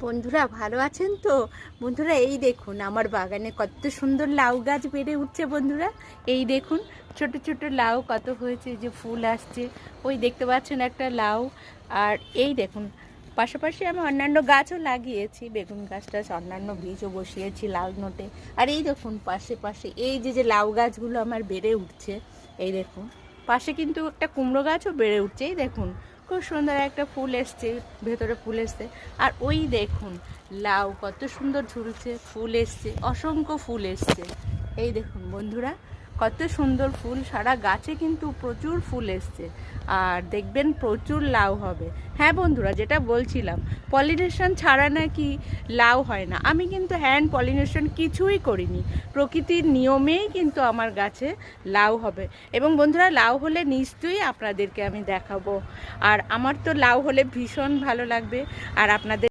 বন্ধুরা ভালো আছেন তো? বন্ধুরা এই দেখুন আমার বাগানে কত সুন্দর লাউ গাছ বেড়ে উঠছে। বন্ধুরা এই দেখুন ছোট ছোট লাউ কত হয়েছে, যে ফুল আসছে। ওই দেখতে পাচ্ছেন একটা লাউ। আর এই দেখুন পাশাপাশি আমি অন্যান্য গাছও লাগিয়েছি, বেগুন গাছ টাছ অন্যান্য বীজও বসিয়েছি লাল নোটে। আর এই দেখুন পাশে পাশে এই যে লাউ গাছগুলো আমার বেড়ে উঠছে। এই দেখুন পাশে কিন্তু একটা কুমড়ো গাছও বেড়ে উঠছে। এই দেখুন খুব সুন্দর একটা ফুল এসছে, ভেতরে ফুল এসছে। আর ওই দেখুন লাউ কত সুন্দর ঝুলছে, ফুল এসছে, অসংখ্য ফুল এসছে। এই দেখুন বন্ধুরা কত সুন্দর ফুল, সারা গাছে কিন্তু প্রচুর ফুল এসছে। আর দেখবেন প্রচুর লাউ হবে। হ্যাঁ বন্ধুরা, যেটা বলছিলাম পলিনেশন ছাড়া নাকি লাউ হয় না, আমি কিন্তু হ্যান্ড পলিনেশন কিছুই করিনি, প্রকৃতির নিয়মেই কিন্তু আমার গাছে লাউ হবে। এবং বন্ধুরা লাউ হলে নিশ্চয়ই আপনাদেরকে আমি দেখাবো। আর আমার তো লাউ হলে ভীষণ ভালো লাগবে। আর আপনাদের